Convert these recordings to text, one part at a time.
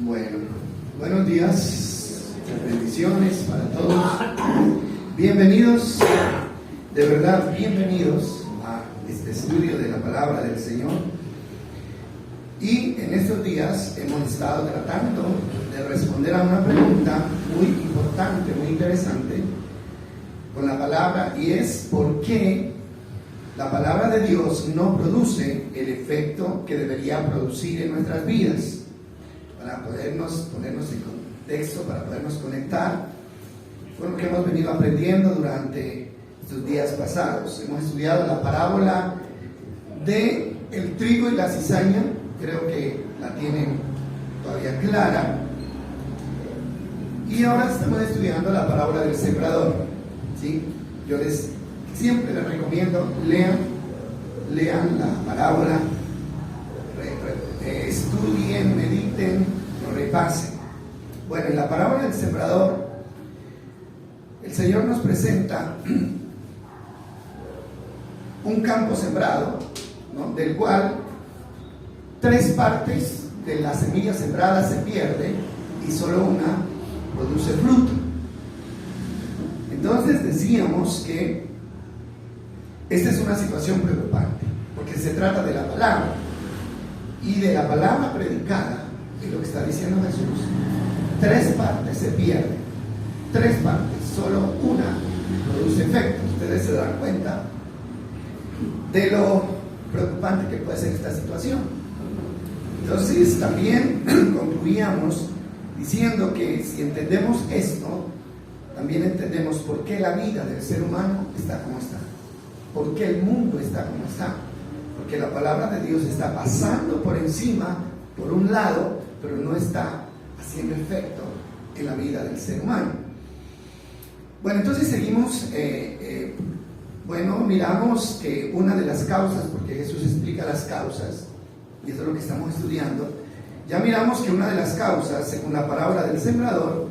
Bueno, buenos días, bendiciones para todos. Bienvenidos, de verdad, bienvenidos a este estudio de la palabra del Señor. Y en estos días hemos estado tratando de responder a una pregunta muy importante, muy interesante con la palabra, y es ¿por qué la palabra de Dios no produce el efecto que debería producir en nuestras vidas? Para ponernos en contexto, para podernos conectar con lo que hemos venido aprendiendo durante estos días pasados. Hemos estudiado la parábola de el trigo y la cizaña. Creo que la tienen todavía clara. Y ahora estamos estudiando la parábola del sembrador, ¿sí? Yo siempre les recomiendo, lean la parábola, estudien, mediten, repasen. Bueno, en la parábola del sembrador, el Señor nos presenta un campo sembrado, ¿no?, del cual 3 partes de la semilla sembrada se pierde y solo una produce fruto. Entonces decíamos que esta es una situación preocupante, porque se trata de la palabra, y de la palabra predicada, es lo que está diciendo Jesús. 3 partes se pierden, 3 partes, solo una produce efecto. Ustedes se dan cuenta de lo preocupante que puede ser esta situación. Entonces también concluíamos diciendo que si entendemos esto, también entendemos por qué la vida del ser humano está como está, por qué el mundo está como está, porque la palabra de Dios está pasando por encima, por un lado, pero no está haciendo efecto en la vida del ser humano. Bueno, entonces seguimos, miramos que una de las causas, porque Jesús explica las causas, y eso es lo que estamos estudiando. Ya miramos que una de las causas, según la parábola del sembrador,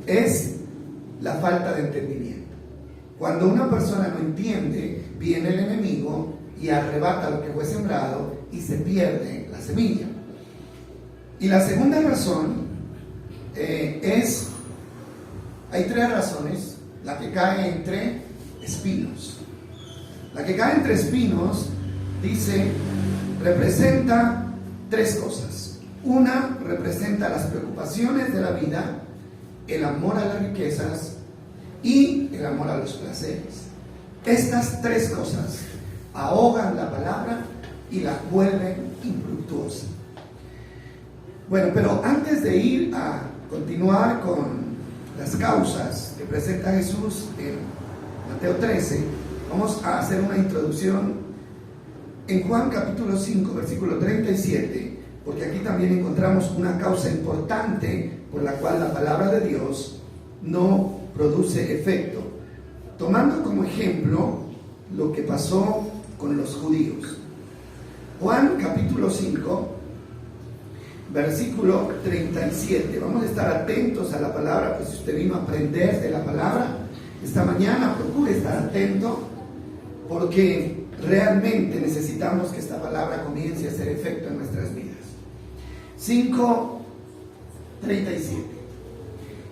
es la falta de entendimiento. Cuando una persona no entiende, viene el enemigo y arrebata lo que fue sembrado y se pierde la semilla. Y la segunda razón hay 3 razones. La que cae entre espinos. La que cae entre espinos, dice, representa 3 cosas. Una, representa las preocupaciones de la vida, el amor a las riquezas y el amor a los placeres. Estas 3 cosas ahogan la palabra y la vuelven infructuosa. Bueno, pero antes de ir a continuar con las causas que presenta Jesús en Mateo 13, vamos a hacer una introducción en Juan capítulo 5, versículo 37, porque aquí también encontramos una causa importante por la cual la palabra de Dios no produce efecto, tomando como ejemplo lo que pasó con los judíos. Juan capítulo 5, versículo 37. Vamos a estar atentos a la palabra, pues si usted vino a aprender de la palabra esta mañana, procure estar atento, porque realmente necesitamos que esta palabra comience a hacer efecto en nuestras vidas. 5:37.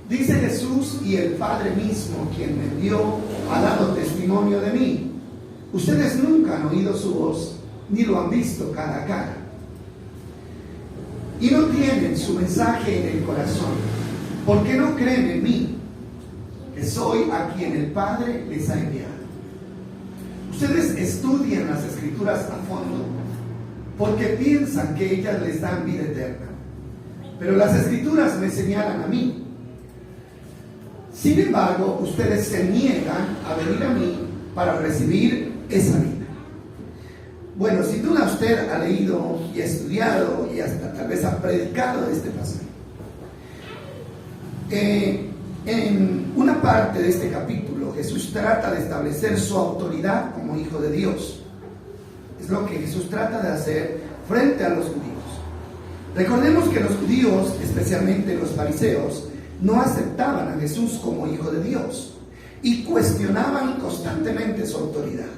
Dice Jesús: y el Padre mismo, quien me envió, ha dado testimonio de mí. Ustedes nunca han oído su voz, ni lo han visto cara a cara, y no tienen su mensaje en el corazón, porque no creen en mí, que soy a quien el Padre les ha enviado. Ustedes estudian las Escrituras a fondo, porque piensan que ellas les dan vida eterna, pero las Escrituras me señalan a mí. Sin embargo, ustedes se niegan a venir a mí para recibir esa vida. Bueno, sin duda usted ha leído y ha estudiado y hasta tal vez ha predicado de este pasaje. En una parte de este capítulo, Jesús trata de establecer su autoridad como Hijo de Dios. Es lo que Jesús trata de hacer frente a los judíos. Recordemos que los judíos, especialmente los fariseos, no aceptaban a Jesús como Hijo de Dios y cuestionaban constantemente su autoridad.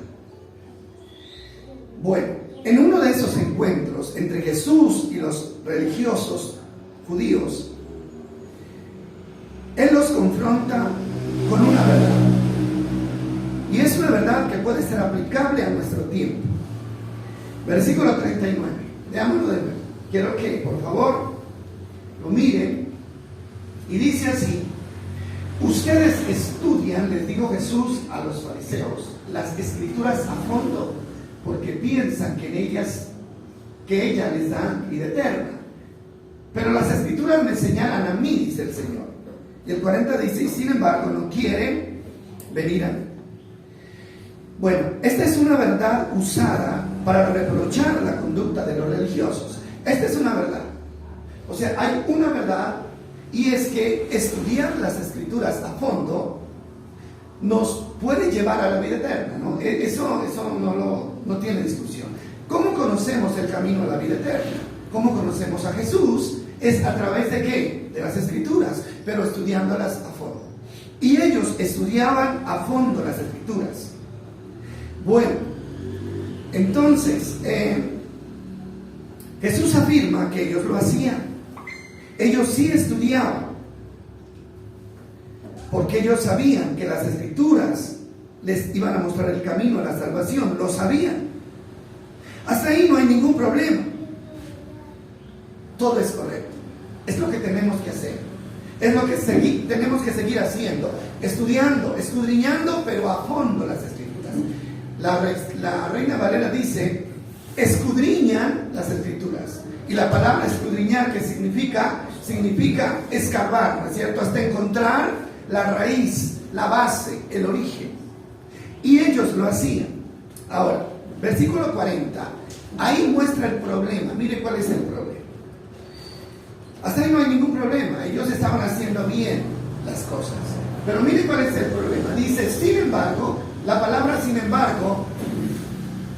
Bueno, en uno de esos encuentros entre Jesús y los religiosos judíos, Él los confronta con una verdad. Y es una verdad que puede ser aplicable a nuestro tiempo. Versículo 39. Leámoslo de nuevo. Quiero que, por favor, lo miren. Y dice así: ustedes estudian, les dijo Jesús a los fariseos, las escrituras a fondo, porque piensan que ella les da vida eterna. Pero las escrituras me señalan a mí, dice el Señor. Y el 40 dice: y sin embargo no quieren venir a mí. Bueno, esta es una verdad usada para reprochar la conducta de los religiosos. Esta es una verdad. O sea, hay una verdad, y es que estudiar las escrituras a fondo nos puede llevar a la vida eterna, ¿no? Eso no tiene discusión. ¿Cómo conocemos el camino a la vida eterna? ¿Cómo conocemos a Jesús? Es a través de ¿qué? De las escrituras, pero estudiándolas a fondo. Y ellos estudiaban a fondo las escrituras. Bueno, entonces Jesús afirma que ellos lo hacían. Ellos sí estudiaban, porque ellos sabían que las escrituras les iban a mostrar el camino a la salvación. Lo sabían. Hasta ahí no hay ningún problema. Todo es correcto. Es lo que tenemos que hacer. Es lo que tenemos que seguir haciendo. Estudiando, escudriñando, pero a fondo las escrituras. La Reina Valera dice: escudriñan las escrituras. Y la palabra escudriñar, ¿qué significa? Significa escarbar, ¿no es cierto? Hasta encontrar la raíz, la base, el origen. Y ellos lo hacían. Ahora, versículo 40, ahí muestra el problema. Mire cuál es el problema. Hasta ahí no hay ningún problema. Ellos estaban haciendo bien las cosas. Pero mire cuál es el problema. Dice: sin embargo, la palabra sin embargo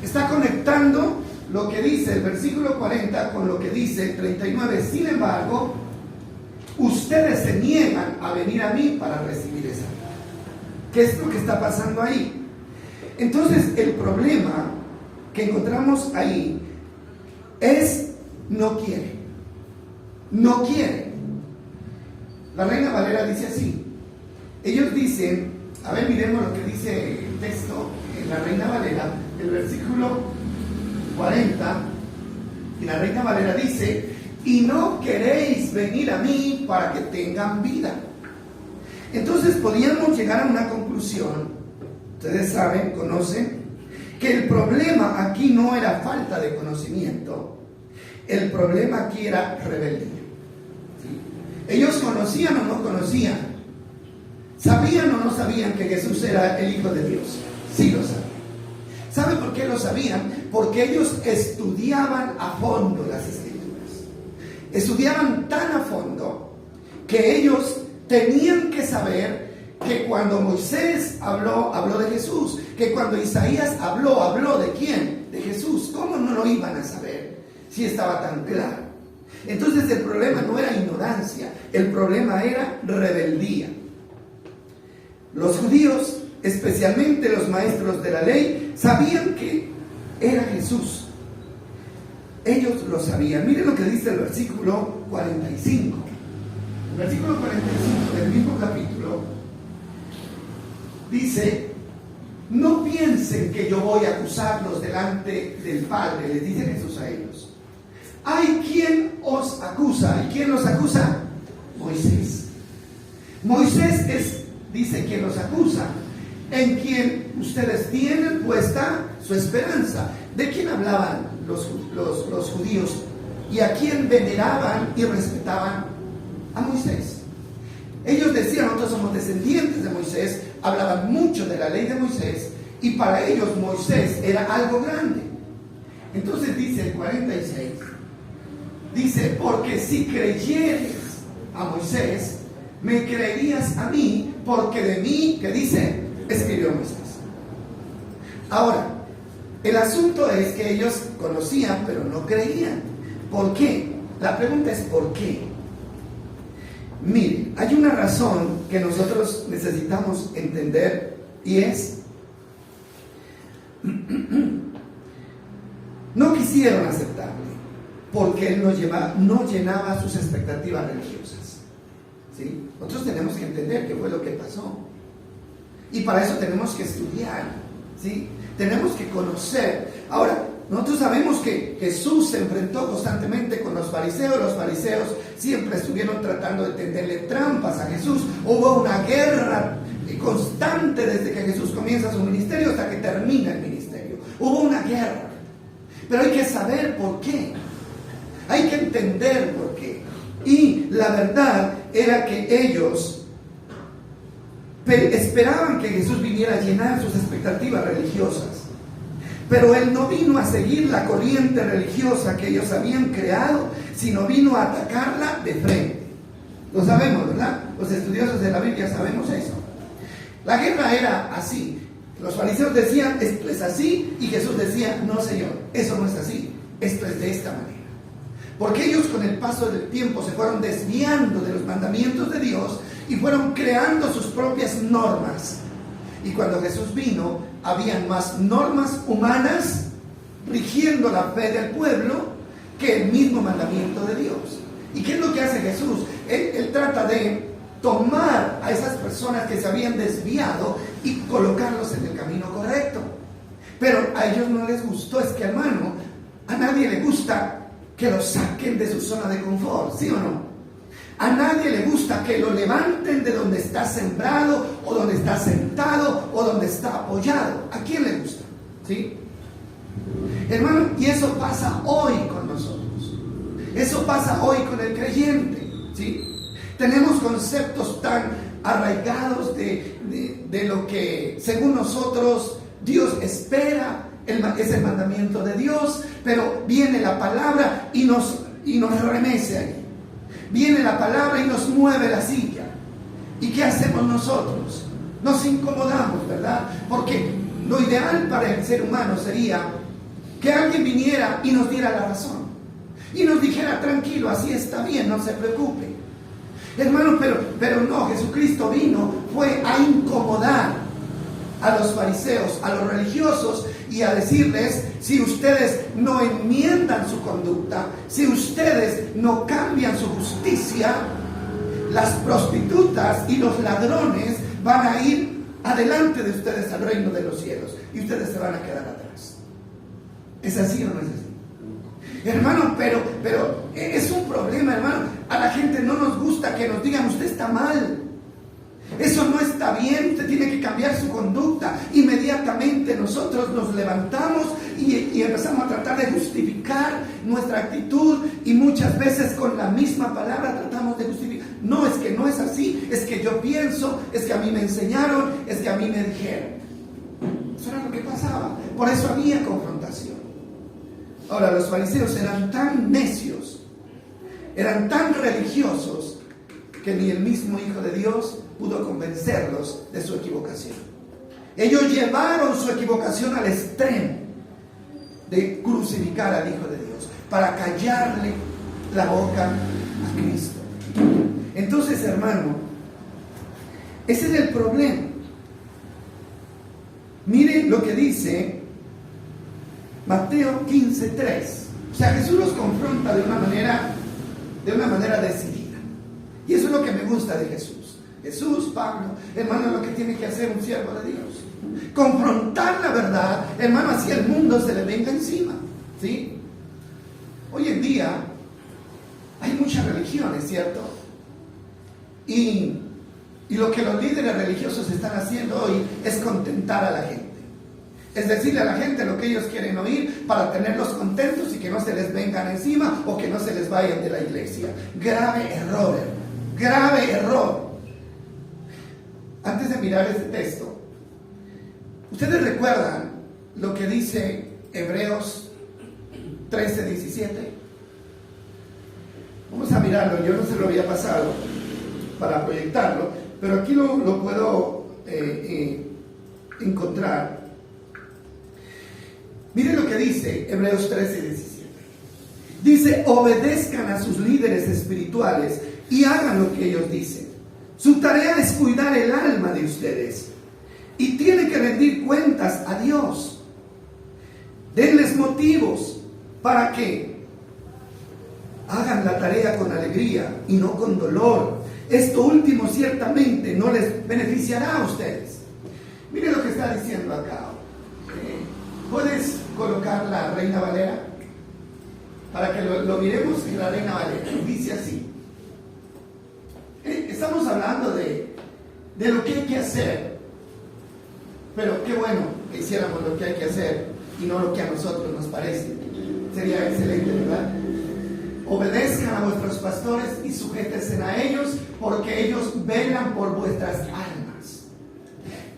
está conectando lo que dice el versículo 40 con lo que dice el 39. Sin embargo, ustedes se niegan a venir a mí para recibir esa vida. ¿Qué es lo que está pasando ahí? Entonces, el problema que encontramos ahí es: no quiere. No quiere. La Reina Valera dice así. Ellos dicen, a ver, miremos lo que dice el texto en la Reina Valera, el versículo 40, y la Reina Valera dice: y no queréis venir a mí para que tengan vida. Entonces podríamos llegar a una conclusión. Ustedes saben, conocen, que el problema aquí no era falta de conocimiento. El problema aquí era rebeldía. ¿Sí? Ellos conocían o no conocían, sabían o no sabían que Jesús era el Hijo de Dios. Sí lo sabían. ¿Saben por qué lo sabían? Porque ellos estudiaban a fondo las escrituras. Estudiaban tan a fondo que ellos tenían que saber que cuando Moisés habló de Jesús, que cuando Isaías habló ¿de quién? De Jesús. ¿Cómo no lo iban a saber si estaba tan claro? Entonces el problema no era ignorancia, el problema era rebeldía. Los judíos, especialmente los maestros de la ley, sabían que era Jesús. Ellos lo sabían. Miren lo que dice el versículo 45. El versículo 45 del mismo capítulo dice: no piensen que yo voy a acusarlos delante del Padre, les dice Jesús a ellos. Hay quien os acusa. ¿Y quién los acusa? Moisés. Moisés dice quien los acusa, en quien ustedes tienen puesta su esperanza. ¿De quién hablaban los judíos? ¿Y a quién veneraban y respetaban? A Moisés. Ellos decían: nosotros somos descendientes de Moisés, hablaban mucho de la ley de Moisés, y para ellos Moisés era algo grande. Entonces dice el 46, dice: porque si creyeres a Moisés, me creerías a mí, porque de mí, ¿qué dice? Escribió Moisés. Ahora, el asunto es que ellos conocían, pero no creían. ¿Por qué? La pregunta es ¿por qué? Mire, hay una razón que nosotros necesitamos entender, y es: no quisieron aceptarle. porque él no llenaba sus expectativas religiosas. ¿Sí? Nosotros tenemos que entender qué fue lo que pasó. Y para eso tenemos que estudiar. ¿Sí? Tenemos que conocer. Ahora, nosotros sabemos que Jesús se enfrentó constantemente con los fariseos. Los fariseos siempre estuvieron tratando de tenderle trampas a Jesús. Hubo una guerra constante desde que Jesús comienza su ministerio hasta que termina el ministerio. Hubo una guerra. Pero hay que saber por qué. Hay que entender por qué. Y la verdad era que ellos esperaban que Jesús viniera a llenar sus expectativas religiosas. Pero Él no vino a seguir la corriente religiosa que ellos habían creado, sino vino a atacarla de frente. Lo sabemos, ¿verdad? Los estudiosos de la Biblia sabemos eso. La guerra era así. Los fariseos decían, esto es así, y Jesús decía, no Señor, eso no es así, esto es de esta manera. Porque ellos con el paso del tiempo se fueron desviando de los mandamientos de Dios y fueron creando sus propias normas. Y cuando Jesús vino, habían más normas humanas rigiendo la fe del pueblo que el mismo mandamiento de Dios. ¿Y qué es lo que hace Jesús? Él trata de tomar a esas personas que se habían desviado y colocarlos en el camino correcto. Pero a ellos no les gustó. Es que, hermano, a nadie le gusta que lo saquen de su zona de confort, ¿sí o no? A nadie le gusta que lo levanten de donde está sembrado, o donde está sentado, o donde está apoyado. ¿A quién le gusta? ¿Sí? Hermano, y eso pasa hoy con nosotros. Eso pasa hoy con el creyente, ¿sí? Tenemos conceptos tan arraigados de lo que, según nosotros, Dios espera. Es el mandamiento de Dios, pero viene la palabra y nos remece ahí. Viene la palabra y nos mueve la silla. ¿Y qué hacemos nosotros? Nos incomodamos, ¿verdad? Porque lo ideal para el ser humano sería que alguien viniera y nos diera la razón. Y nos dijera, tranquilo, así está bien, no se preocupe. Hermano, pero no, Jesucristo fue a incomodar a los fariseos, a los religiosos, y a decirles, si ustedes no enmiendan su conducta, si ustedes no cambian su justicia, las prostitutas y los ladrones van a ir adelante de ustedes al reino de los cielos y ustedes se van a quedar atrás. ¿Es así o no es así? Hermano, pero es un problema, hermano. A la gente no nos gusta que nos digan, usted está mal. Eso no está bien, usted tiene que cambiar su conducta. Inmediatamente nosotros nos levantamos y empezamos a tratar de justificar nuestra actitud, y muchas veces con la misma palabra tratamos de justificar. No, es que no es así, es que yo pienso, es que a mí me enseñaron, es que a mí me dijeron. Eso era lo que pasaba, por eso había confrontación. Ahora, los fariseos eran tan necios, eran tan religiosos, que ni el mismo Hijo de Dios pudo convencerlos de su equivocación. Ellos llevaron su equivocación al extremo de crucificar al Hijo de Dios para callarle la boca a Cristo. Entonces, hermano, ese es el problema. Miren lo que dice Mateo 15:3. O sea, Jesús los confronta de una manera decidida. Y eso es lo que me gusta de Jesús. Jesús, Pablo, hermano, es lo que tiene que hacer un siervo de Dios. Confrontar la verdad, hermano, así el mundo se le venga encima, ¿sí? Hoy en día hay muchas religiones, ¿cierto? Y lo que los líderes religiosos están haciendo hoy es contentar a la gente. Es decirle a la gente lo que ellos quieren oír para tenerlos contentos y que no se les vengan encima o que no se les vayan de la iglesia. Grave error, hermano. Grave error. Antes de mirar este texto, ¿ustedes recuerdan lo que dice Hebreos 13:17? Vamos a mirarlo. Yo no se lo había pasado para proyectarlo, pero aquí lo puedo encontrar. Miren lo que dice Hebreos 13:17. Dice, obedezcan a sus líderes espirituales y hagan lo que ellos dicen. Su tarea es cuidar el alma de ustedes y tienen que rendir cuentas a Dios. Denles motivos para que Hagan la tarea con alegría y no con dolor. Esto último ciertamente no les beneficiará a ustedes. Miren lo que está diciendo acá. ¿Puedes colocar la Reina Valera? Para que lo miremos en la Reina Valera. Dice así. Estamos hablando de lo que hay que hacer. Pero qué bueno que hiciéramos lo que hay que hacer y no lo que a nosotros nos parece. Sería excelente, ¿verdad? Obedezcan a vuestros pastores y sujétense a ellos, porque ellos velan por vuestras almas.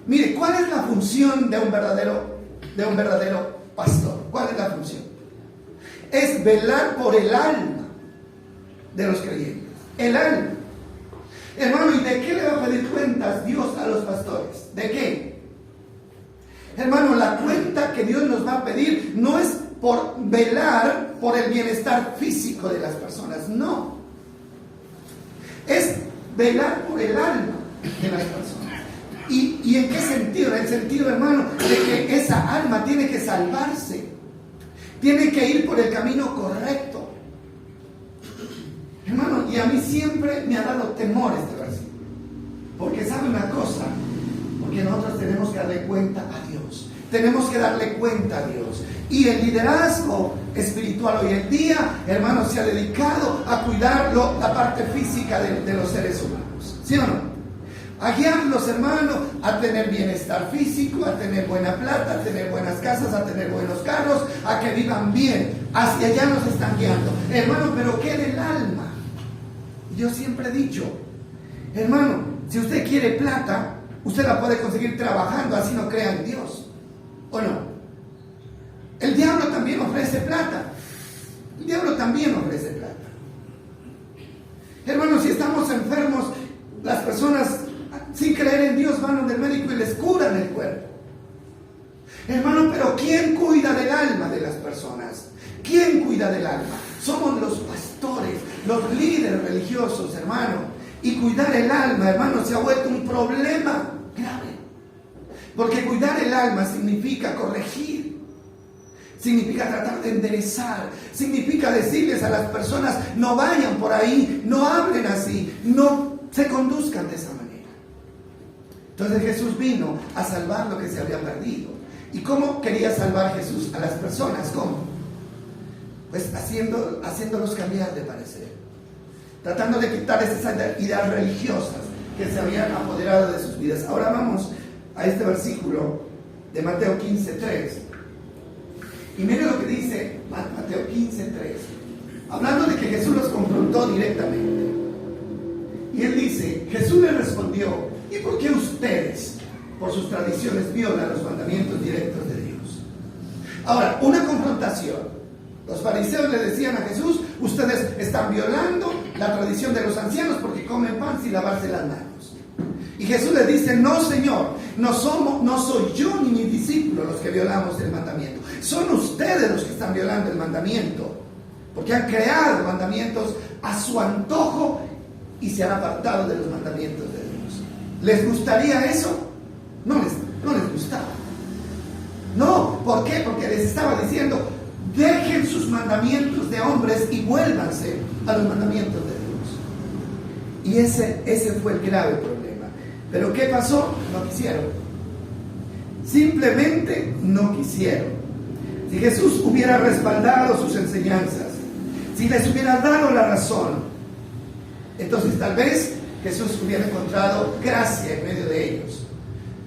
Mire, ¿cuál es la función de un verdadero pastor? ¿Cuál es la función? Es velar por el alma de los creyentes. El alma. Hermano, ¿y de qué le va a pedir cuentas Dios a los pastores? ¿De qué? Hermano, la cuenta que Dios nos va a pedir no es por velar por el bienestar físico de las personas, no. Es velar por el alma de las personas. ¿Y en qué sentido? En el sentido, hermano, de que esa alma tiene que salvarse, tiene que ir por el camino correcto. Hermano, y a mí siempre me ha dado temor este versículo, porque sabe una cosa, porque nosotros tenemos que darle cuenta a Dios. Tenemos que darle cuenta a Dios. Y el liderazgo espiritual hoy en día, hermano, se ha dedicado a cuidar la parte física de los seres humanos. ¿Sí o no? A guiarlos, hermano, a tener bienestar físico, a tener buena plata, a tener buenas casas, a tener buenos carros, a que vivan bien. Hacia allá nos están guiando. Hermano, pero ¿qué del alma? Yo siempre he dicho, hermano, si usted quiere plata, usted la puede conseguir trabajando, así no crea en Dios. ¿O no? El diablo también ofrece plata. El diablo también ofrece plata. Hermanos, si estamos enfermos, las personas sin creer en Dios van donde el médico y les curan el cuerpo. Hermano, pero ¿quién cuida del alma de las personas? ¿Quién cuida del alma? Somos los pastores, los líderes religiosos, hermano. Y cuidar el alma, hermano, se ha vuelto un problema grave. Porque cuidar el alma significa corregir, significa tratar de enderezar, significa decirles a las personas, no vayan por ahí, no hablen así, no se conduzcan de esa manera. Entonces Jesús vino a salvar lo que se había perdido. ¿Y cómo quería salvar Jesús a las personas? ¿Cómo? Pues haciéndolos cambiar de parecer, tratando de quitar esas ideas religiosas que se habían apoderado de sus vidas. Ahora vamos a este versículo de Mateo 15:3. Y mire lo que dice Mateo 15:3, hablando de que Jesús los confrontó directamente. Y él dice, Jesús le respondió, ¿y por qué ustedes, por sus tradiciones, violan los mandamientos directos de Dios? Ahora, una confrontación. Los fariseos le decían a Jesús, ustedes están violando la tradición de los ancianos porque comen pan sin lavarse las manos. Y Jesús les dice, no Señor, no soy yo ni mis discípulos los que violamos el mandamiento. Son ustedes los que están violando el mandamiento, porque han creado mandamientos a su antojo y se han apartado de los mandamientos de Dios. ¿Les gustaría eso? No les gustaba. No, ¿por qué? Porque les estaba diciendo, dejen sus mandamientos de hombres y vuélvanse a los mandamientos de Dios. Y ese fue el grave problema. ¿Pero qué pasó? No quisieron. Simplemente no quisieron. Si Jesús hubiera respaldado sus enseñanzas, si les hubiera dado la razón, entonces tal vez Jesús hubiera encontrado gracia en medio de ellos.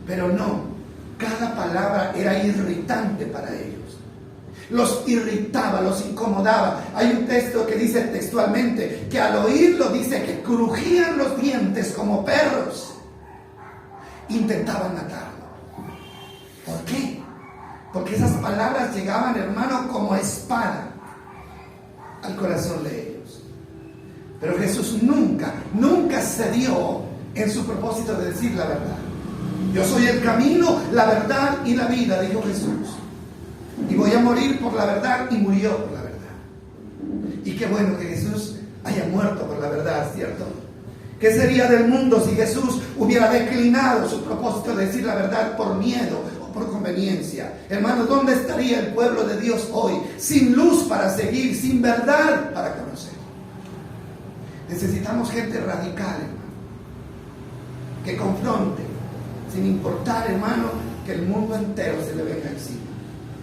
Pero no, cada palabra era irritante para ellos. Los irritaba, los incomodaba. Hay un texto que dice textualmente que al oírlo dice que crujían los dientes como perros. Intentaban matarlo. ¿Por qué? Porque esas palabras llegaban, hermano, como espada al corazón de ellos. Pero Jesús nunca cedió en su propósito de decir la verdad. Yo soy el camino, la verdad y la vida, dijo Jesús. Y voy a morir por la verdad, y murió por la verdad. Y qué bueno que Jesús haya muerto por la verdad, ¿cierto? ¿Qué sería del mundo si Jesús hubiera declinado su propósito de decir la verdad por miedo o por conveniencia? Hermanos, ¿dónde estaría el pueblo de Dios hoy? Sin luz para seguir, sin verdad para conocer. Necesitamos gente radical, hermano, que confronte, sin importar, hermano, que el mundo entero se le venga encima.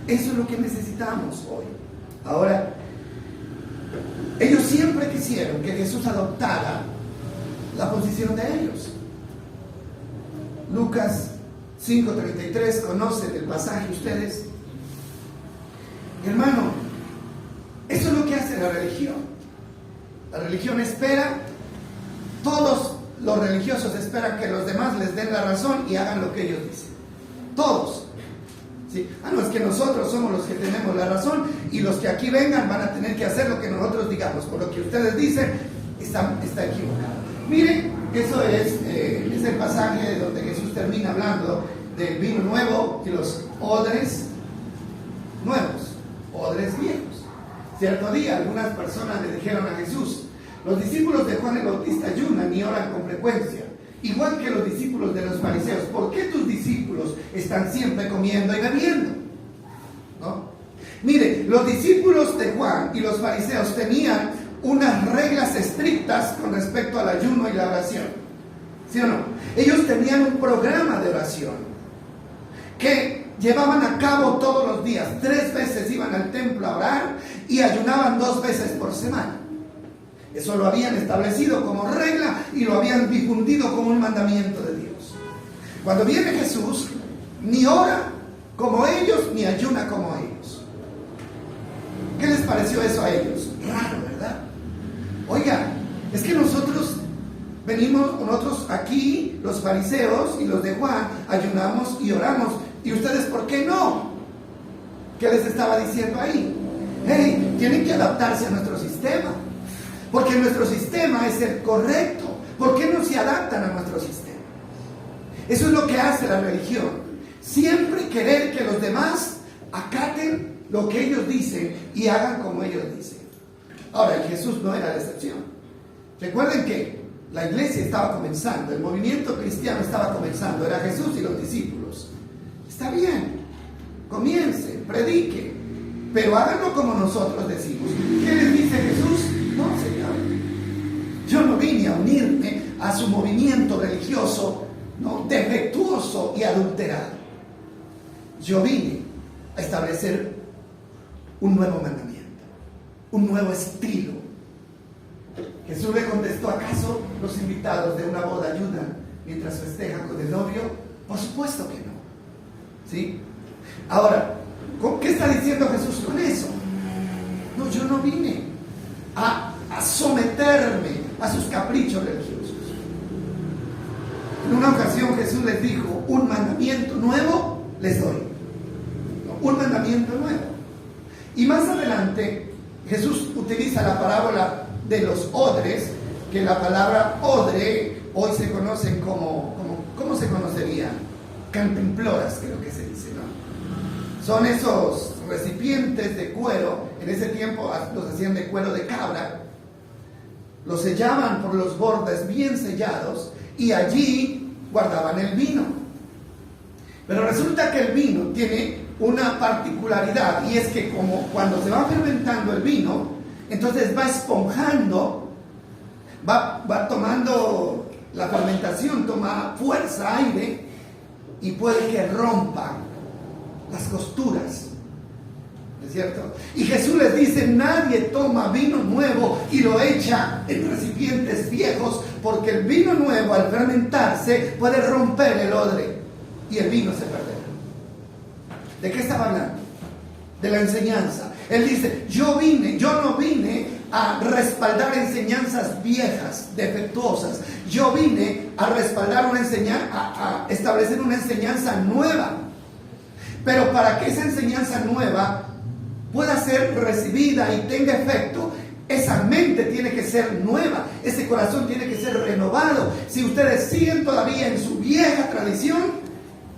Eso es lo que necesitamos hoy. Ahora, ellos siempre quisieron que Jesús adoptara la posición de ellos. Lucas 5:33, ¿conocen el pasaje ustedes? Hermano, eso es lo que hace la religión. La religión espera, todos los religiosos esperan que los demás les den la razón y hagan lo que ellos dicen. Todos. ¿Sí? No, es que nosotros somos los que tenemos la razón y los que aquí vengan van a tener que hacer lo que nosotros digamos. Por lo que ustedes dicen, está equivocado. Miren, eso es el pasaje donde Jesús termina hablando del vino nuevo y los odres nuevos, odres viejos. Cierto día, algunas personas le dijeron a Jesús: los discípulos de Juan el Bautista ayunan y oran con frecuencia, igual que los discípulos de los fariseos. ¿Por qué tus discípulos están siempre comiendo y bebiendo? ¿No? Mire, los discípulos de Juan y los fariseos tenían unas reglas estrictas con respecto al ayuno y la oración. ¿Sí o no? Ellos tenían un programa de oración que llevaban a cabo todos los días. 3 veces iban al templo a orar y ayunaban 2 veces por semana. Eso lo habían establecido como regla y lo habían difundido como un mandamiento de Dios. Cuando viene Jesús, ni ora como ellos, ni ayuna como ellos. ¿Qué les pareció eso a ellos? Raro, ¿verdad? Oiga, es que nosotros aquí, los fariseos y los de Juan, ayunamos y oramos. ¿Y ustedes por qué no? ¿Qué les estaba diciendo ahí? Hey, tienen que adaptarse a nuestro sistema. Porque nuestro sistema es el correcto. ¿Por qué no se adaptan a nuestro sistema? Eso es lo que hace la religión. Siempre querer que los demás acaten lo que ellos dicen y hagan como ellos dicen. Ahora, Jesús no era la excepción. Recuerden que la iglesia estaba comenzando, el movimiento cristiano estaba comenzando, era Jesús y los discípulos. Está bien, comience, predique, pero háganlo como nosotros decimos. ¿Qué les dice Jesús? No, Señor, yo no vine a unirme a su movimiento religioso, no, defectuoso y adulterado. Yo vine a establecer un nuevo mandamiento, un nuevo estilo. Jesús le contestó: ¿acaso los invitados de una boda ayudan mientras festejan con el novio? Por supuesto que no. ¿Sí? Ahora, ¿qué está diciendo Jesús con eso? No, yo no vine a someterme a sus caprichos religiosos. En una ocasión Jesús les dijo: un mandamiento nuevo les doy. Un mandamiento nuevo. Y más adelante Jesús utiliza la parábola de los odres, que la palabra odre hoy se conocen ¿cómo se conocería? Cantimploras, creo que se dice, ¿no? Son esos recipientes de cuero. En ese tiempo los hacían de cuero de cabra, los sellaban por los bordes bien sellados y allí guardaban el vino. Pero resulta que el vino tiene una particularidad, y es que como cuando se va fermentando el vino, entonces va esponjando, va tomando, la fermentación toma fuerza, aire, y puede que rompa las costuras, ¿no es cierto? Y Jesús les dice: nadie toma vino nuevo y lo echa en recipientes viejos, porque el vino nuevo al fermentarse puede romper el odre y el vino se perderá. ¿De qué estaba hablando? De la enseñanza. Él dice: yo no vine a respaldar enseñanzas viejas, defectuosas. Yo vine a respaldar a establecer una enseñanza nueva. Pero para que esa enseñanza nueva pueda ser recibida y tenga efecto, esa mente tiene que ser nueva, ese corazón tiene que ser renovado. Si ustedes siguen todavía en su vieja tradición,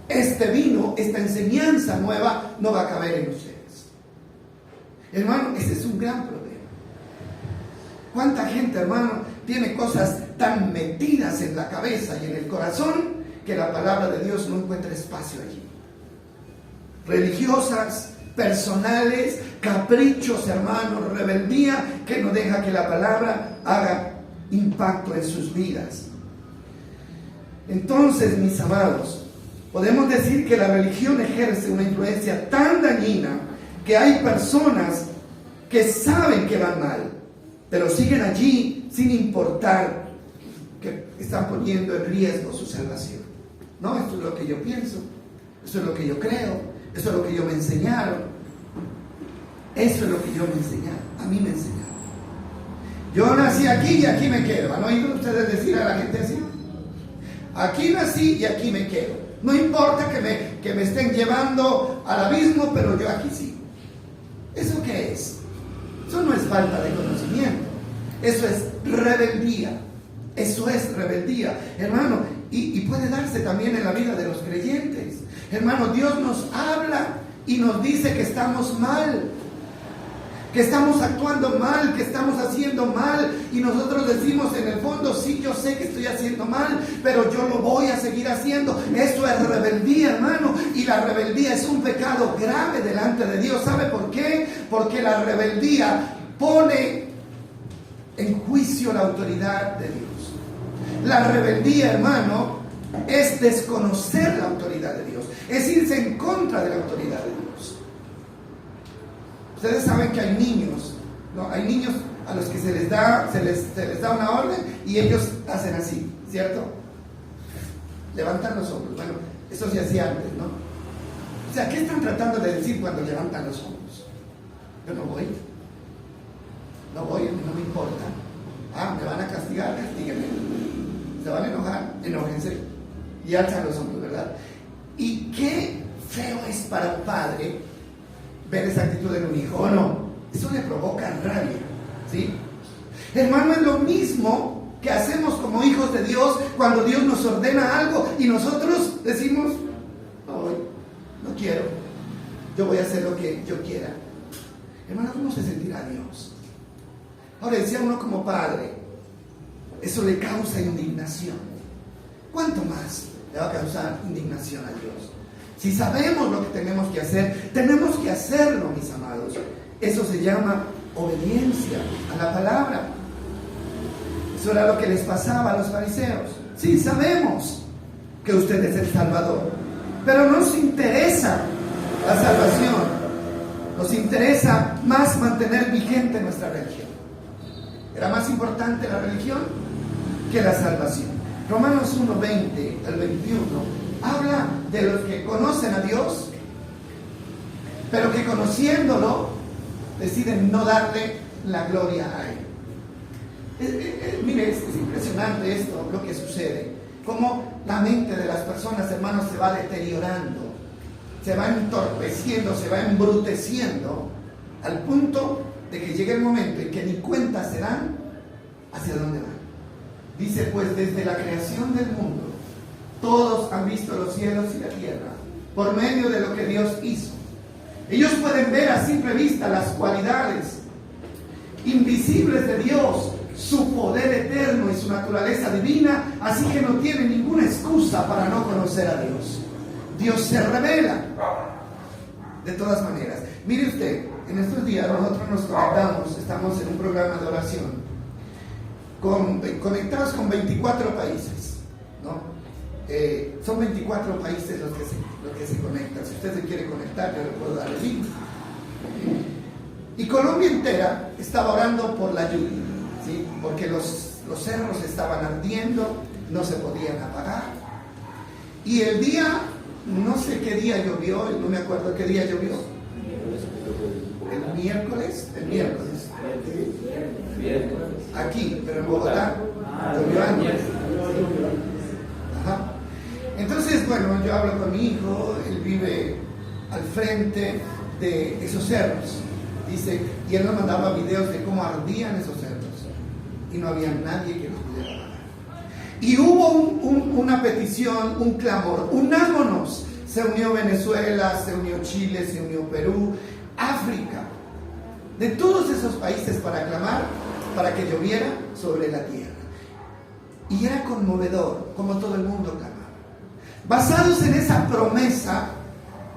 este vino, esta enseñanza nueva no va a caber en ustedes. Hermano, ese es un gran problema. ¿Cuánta gente, hermano, tiene cosas tan metidas en la cabeza y en el corazón que la palabra de Dios no encuentra espacio allí? Religiosas, personales, caprichos, hermanos, rebeldía que no deja que la palabra haga impacto en sus vidas. Entonces, mis amados, podemos decir que la religión ejerce una influencia tan dañina que hay personas que saben que van mal, pero siguen allí sin importar que están poniendo en riesgo su salvación. No, esto es lo que yo pienso, esto es lo que yo creo, esto es lo que yo me enseñaron, eso es lo que yo me enseñaron, a mí me enseñaron. Yo nací aquí y aquí me quedo. ¿Han oído ustedes decir a la gente así? Aquí nací y aquí me quedo. No importa que me estén llevando al abismo, pero yo aquí sí. ¿Eso qué es? Eso no es falta de conocimiento. Eso es rebeldía. Eso es rebeldía, hermano. Y puede darse también en la vida de los creyentes. Hermano, Dios nos habla y nos dice que estamos mal, que estamos actuando mal, que estamos haciendo mal, y nosotros decimos en el fondo, sí, yo sé que estoy haciendo mal, pero yo lo voy a seguir haciendo. Eso es rebeldía, hermano, y la rebeldía es un pecado grave delante de Dios. ¿Sabe por qué? Porque la rebeldía pone en juicio la autoridad de Dios. La rebeldía, hermano, es desconocer la autoridad de Dios, es irse en contra de la autoridad de Dios. Ustedes saben que hay niños, ¿no? Hay niños a los que se les da una orden y ellos hacen así, ¿cierto? Levantan los hombros. Bueno, eso se hacía antes, ¿no? O sea, ¿qué están tratando de decir cuando levantan los hombros? Yo no voy, no me importa. Ah, me van a castigar, castíguenme. Se van a enojar, enójense. Y alzan los hombros, ¿verdad? Y qué feo es para un padre ver esa actitud en un hijo, ¿o no? Eso le provoca rabia, ¿sí? Hermano, es lo mismo que hacemos como hijos de Dios cuando Dios nos ordena algo y nosotros decimos, no quiero, yo voy a hacer lo que yo quiera. Hermano, ¿cómo se sentirá Dios? Ahora, decía uno como padre, eso le causa indignación. ¿Cuánto más le va a causar indignación a Dios? Si sabemos lo que tenemos que hacerlo, mis amados. Eso se llama obediencia a la palabra. Eso era lo que les pasaba a los fariseos. Sí, sabemos que usted es el Salvador, pero no nos interesa la salvación. Nos interesa más mantener vigente nuestra religión. Era más importante la religión que la salvación. Romanos 1:20 al 21 habla de los que conocen a Dios, pero que conociéndolo deciden no darle la gloria a Él. Mire, es impresionante esto, lo que sucede. Cómo la mente de las personas, hermanos, se va deteriorando, se va entorpeciendo, se va embruteciendo, al punto de que llegue el momento en que ni cuenta se dan hacia dónde van. Dice, pues desde la creación del mundo, todos han visto los cielos y la tierra, por medio de lo que Dios hizo. Ellos pueden ver a simple vista las cualidades invisibles de Dios, su poder eterno y su naturaleza divina, así que no tienen ninguna excusa para no conocer a Dios. Dios se revela de todas maneras. Mire usted, en estos días nosotros nos conectamos, estamos en un programa de oración, conectados con 24 países, ¿no? Son 24 países los que se conectan. Si usted se quiere conectar, yo le puedo dar el link. Y Colombia entera estaba orando por la lluvia, ¿sí? Porque los cerros estaban ardiendo, no se podían apagar. Y el día, no sé qué día llovió, no me acuerdo qué día llovió. El miércoles. Aquí, pero en Bogotá llovió antes. Ajá. Entonces, bueno, yo hablo con mi hijo, él vive al frente de esos cerros, dice, y él nos mandaba videos de cómo ardían esos cerros, y no había nadie que los pudiera apagar. Y hubo una petición, un clamor, unámonos. Se unió Venezuela, se unió Chile, se unió Perú, África, de todos esos países para clamar, para que lloviera sobre la tierra. Y era conmovedor, como todo el mundo clamaba. Basados en esa promesa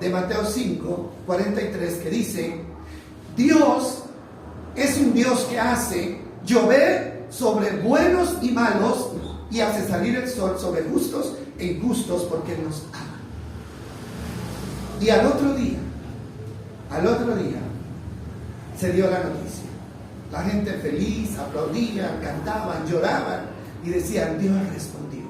de Mateo 5:43 que dice, Dios es un Dios que hace llover sobre buenos y malos, y hace salir el sol sobre justos e injustos, porque Él nos ama. Y al otro día, se dio la noticia. La gente feliz, aplaudían, cantaban, lloraban y decían: Dios respondió.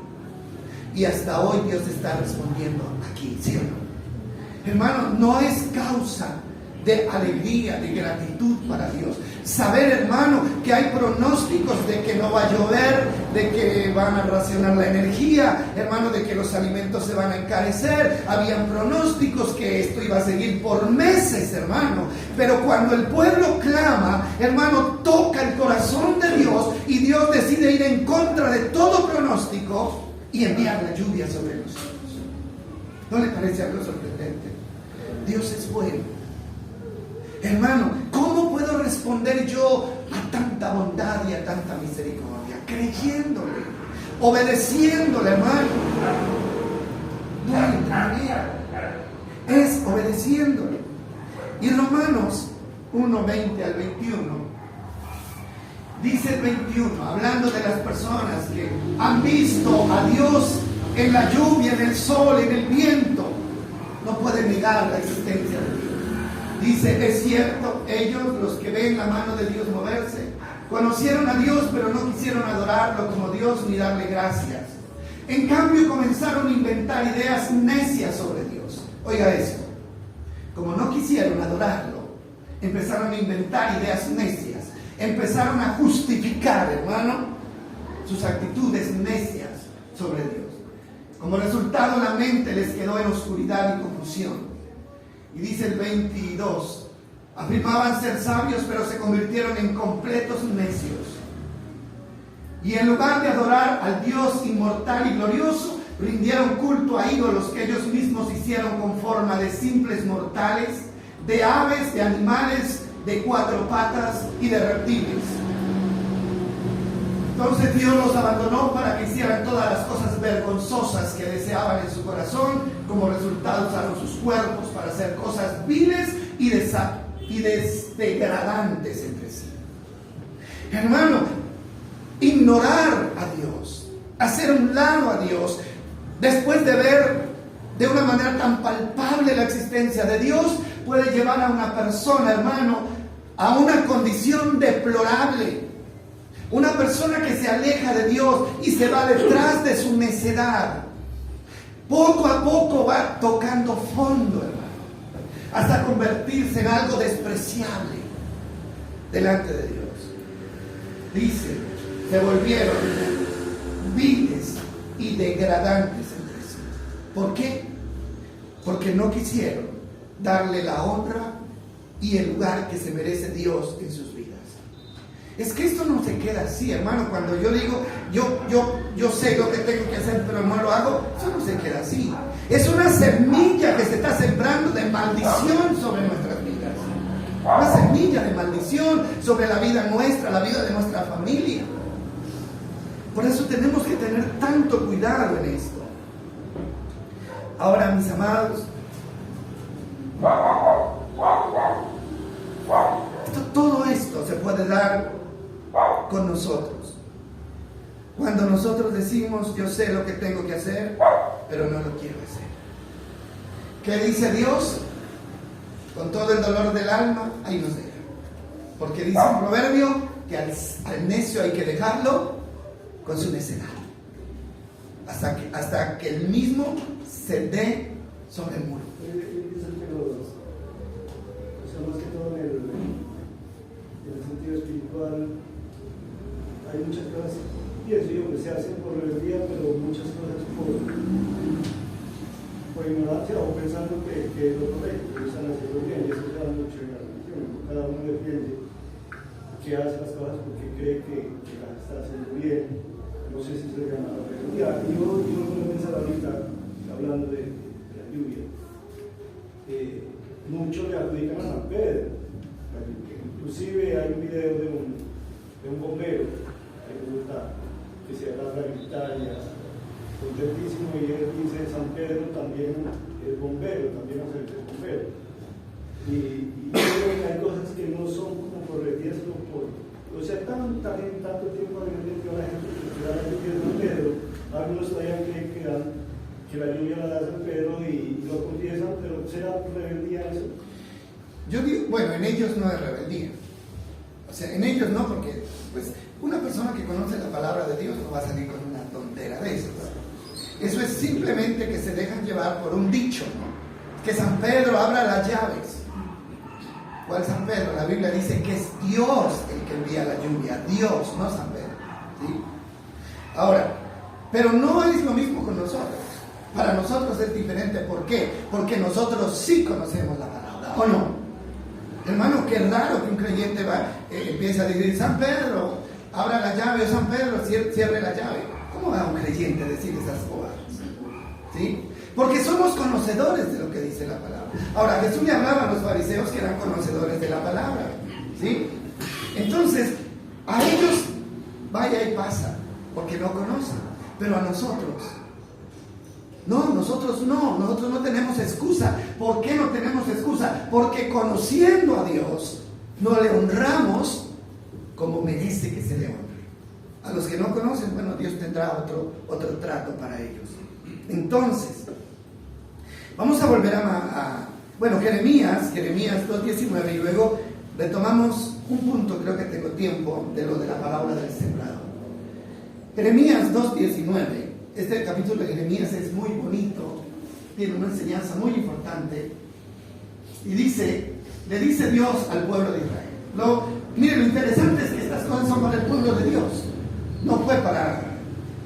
Y hasta hoy Dios está respondiendo aquí, ¿sí o no? Hermano, no es causa de alegría, de gratitud para Dios saber, hermano, que hay pronósticos de que no va a llover, de que van a racionar la energía, hermano, de que los alimentos se van a encarecer. Habían pronósticos que esto iba a seguir por meses, hermano. Pero cuando el pueblo clama, hermano, toca el corazón de Dios, y Dios decide ir en contra de todo pronóstico y enviar la lluvia sobre nosotros. ¿No le parece algo sorprendente? Dios es bueno. Hermano, ¿cómo puedo responder yo a tanta bondad y a tanta misericordia? Creyéndole, obedeciéndole, hermano. No hay otra manera. Es obedeciéndole. Y Romanos 1, 20 al 21, dice el 21, hablando de las personas que han visto a Dios en la lluvia, en el sol, en el viento, no pueden negar la existencia de Dios. Dice: es cierto, ellos, los que ven la mano de Dios moverse, conocieron a Dios, pero no quisieron adorarlo como Dios ni darle gracias. En cambio, comenzaron a inventar ideas necias sobre Dios. Oiga eso. Como no quisieron adorarlo, empezaron a inventar ideas necias. Empezaron a justificar, hermano, sus actitudes necias sobre Dios. Como resultado, la mente les quedó en oscuridad y confusión. Y dice el 22, afirmaban ser sabios, pero se convirtieron en completos necios. Y en lugar de adorar al Dios inmortal y glorioso, rindieron culto a ídolos que ellos mismos hicieron con forma de simples mortales, de aves, de animales de 4 patas y de reptiles. Entonces Dios los abandonó para que hicieran todas las cosas vergonzosas que deseaban en su corazón. Como resultado, usaron sus cuerpos para hacer cosas viles y degradantes entre sí. Hermano, ignorar a Dios, hacer un lado a Dios, después de ver de una manera tan palpable la existencia de Dios, puede llevar a una persona, hermano, a una condición deplorable. Una persona que se aleja de Dios y se va detrás de su necedad, poco a poco va tocando fondo, hermano, hasta convertirse en algo despreciable delante de Dios. Dice: se volvieron viles y degradantes entre sí. ¿Por qué? Porque no quisieron darle la honra y el lugar que se merece Dios en sus vidas. Es que esto no se queda así, hermano. Cuando yo digo, yo sé lo que tengo que hacer, pero no lo hago, eso no se queda así. Es una semilla que se está sembrando de maldición sobre nuestras vidas. Una semilla de maldición sobre la vida nuestra, la vida de nuestra familia. Por eso tenemos que tener tanto cuidado en esto. Ahora, mis amados, todo esto se puede dar con nosotros. Cuando nosotros decimos: yo sé lo que tengo que hacer, pero no lo quiero hacer. ¿Qué dice Dios? Con todo el dolor del alma, ahí nos deja. Porque dice un proverbio que al necio hay que dejarlo con su necedad, hasta que el mismo se dé sobre el muro. Más que todo en el sentido espiritual, hay muchas cosas, pienso yo, que se hacen por rebeldía, pero muchas cosas por ignorancia o pensando que es lo correcto, que están haciendo bien, y eso se da mucho en la religión. Cada uno defiende que hace las cosas porque cree que las está haciendo bien. No sé si se llama la rebeldía. Y yo me pensaba ahorita, hablando de la lluvia, muchos le adjudican a San Pedro. Inclusive hay un video de un bombero que se agarra a gritar contentísimo, y él dice: San Pedro también es bombero, también hace el bombero. Y yo creo que hay cosas que no son como corregidas por o sea, también tanto tiempo había metido a la gente que era la lluvia de San Pedro, algunos todavía creen que la lluvia la da San Pedro y lo confiesan, pero ¿será rebeldía eso? Yo digo, bueno, en ellos no es rebeldía. O sea, en ellos no, porque pues una persona que conoce la palabra de Dios no va a salir con una tontera de eso. Eso es simplemente que se dejan llevar por un dicho, ¿no? Que San Pedro abra las llaves. ¿Cuál San Pedro? La Biblia dice que es Dios el que envía la lluvia, Dios, no San Pedro, ¿sí? Ahora, pero no es lo mismo con nosotros. Para nosotros es diferente. ¿Por qué? Porque nosotros sí conocemos la palabra, ¿o no? Hermano, qué raro que un creyente empiece a decir, San Pedro, abra la llave, o San Pedro, cierre la llave. ¿Cómo va un creyente a decir esas bobadas? ¿Sí? Porque somos conocedores de lo que dice la palabra. Ahora, Jesús le hablaba a los fariseos que eran conocedores de la palabra, ¿sí? Entonces, a ellos vaya y pasa, porque no conocen, pero a nosotros nosotros no tenemos excusa. ¿Por qué no tenemos excusa? Porque conociendo a Dios, no le honramos como merece que se le honre. A los que no conocen, bueno, Dios tendrá otro trato para ellos. Entonces, vamos a volver bueno, Jeremías 2:19, y luego retomamos un punto, creo que tengo tiempo, de lo de la parábola del sembrador. Jeremías 2:19. Este capítulo de Jeremías es muy bonito, tiene una enseñanza muy importante, y le dice Dios al pueblo de Israel. Miren, lo interesante es que estas cosas son para el pueblo de Dios, no fue para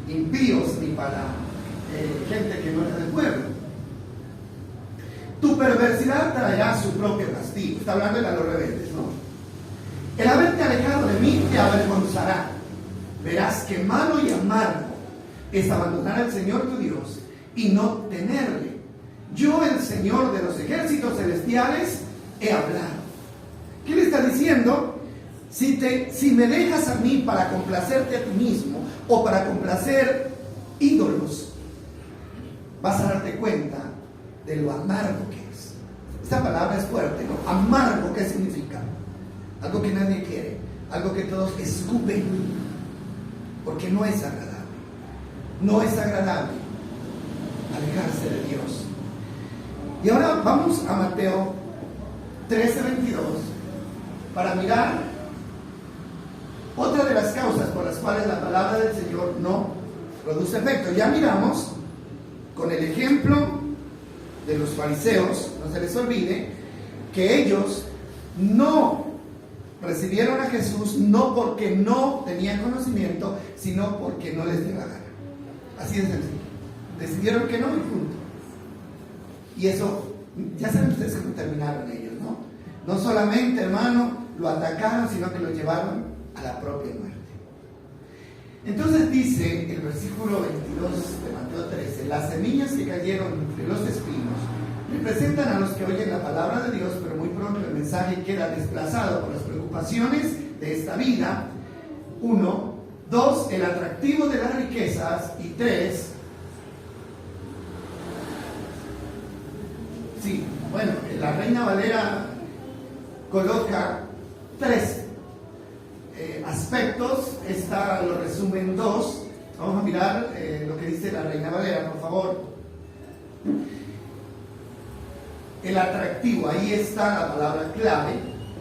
impíos ni para gente que no era del pueblo. Tu perversidad traerá su propio castigo. Está hablando de los rebeldes, ¿no? El haberte alejado de mí te avergonzará. Verás que malo y amargo es abandonar al Señor tu Dios y no tenerle. Yo, el Señor de los ejércitos celestiales, he hablado. ¿Qué le está diciendo? Si me dejas a mí para complacerte a ti mismo o para complacer ídolos, vas a darte cuenta de lo amargo que es. Esta palabra es fuerte, ¿no? Amargo, ¿qué significa? Algo que nadie quiere, algo que todos escupen, porque no es agradable. No es agradable alejarse de Dios. Y ahora vamos a Mateo 13:22 para mirar otra de las causas por las cuales la palabra del Señor no produce efecto. Ya miramos con el ejemplo de los fariseos, no se les olvide, que ellos no recibieron a Jesús no porque no tenían conocimiento, sino porque no les dio la gana. Así de sencillo. Decidieron que no y punto. Y eso, ya saben ustedes cómo terminaron ellos, ¿no? No solamente, hermano, lo atacaron, sino que lo llevaron a la propia muerte. Entonces dice el versículo 22 de Mateo 13, las semillas que cayeron entre los espinos representan a los que oyen la palabra de Dios, pero muy pronto el mensaje queda desplazado por las preocupaciones de esta vida. 1, 2, el atractivo de las riquezas, y 3, sí, bueno, la Reina Valera coloca 3 aspectos, esta lo resume en 2. Vamos a mirar lo que dice la Reina Valera, por favor. El atractivo, ahí está la palabra clave,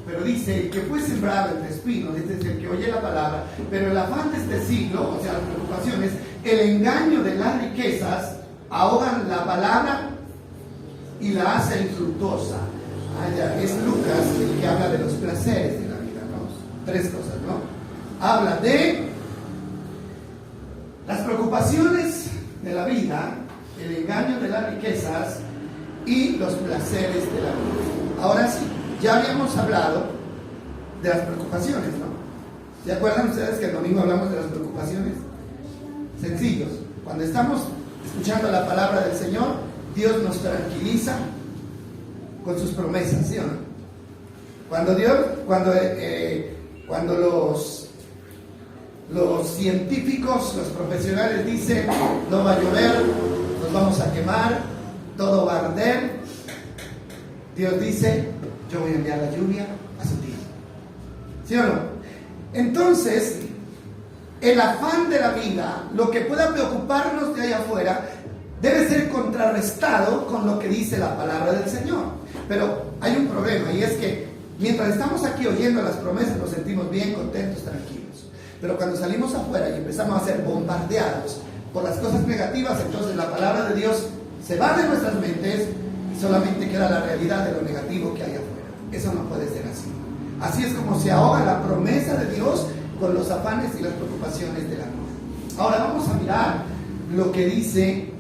pero dice, el que fue sembrado entre espinos, este es el que oye la palabra, pero el afán de este siglo, o sea, las preocupaciones, el engaño de las riquezas, ahogan la palabra y la hace infructuosa. Ya, es Lucas el que habla de los placeres de la vida, ¿no? 3 cosas, ¿no? Habla de las preocupaciones de la vida, el engaño de las riquezas y los placeres de la vida. Ahora sí, ya habíamos hablado de las preocupaciones, ¿no? ¿Se acuerdan ustedes que el domingo hablamos de las preocupaciones? Sencillos. Cuando estamos escuchando la palabra del Señor, Dios nos tranquiliza con sus promesas, ¿sí o no? Cuando los científicos, los profesionales dicen, no va a llover, nos vamos a quemar, todo va a arder, Dios dice, yo voy a enviar la lluvia a su tiempo. ¿Sí o no? Entonces, el afán de la vida, lo que pueda preocuparnos de allá afuera, debe ser contrarrestado con lo que dice la palabra del Señor. Pero hay un problema, y es que mientras estamos aquí oyendo las promesas nos sentimos bien, contentos, tranquilos. Pero cuando salimos afuera y empezamos a ser bombardeados por las cosas negativas, entonces la palabra de Dios se va de nuestras mentes y solamente queda la realidad de lo negativo que hay afuera. Eso no puede ser así. Así es como se ahoga la promesa de Dios con los afanes y las preocupaciones de la vida. Ahora vamos a mirar lo que dice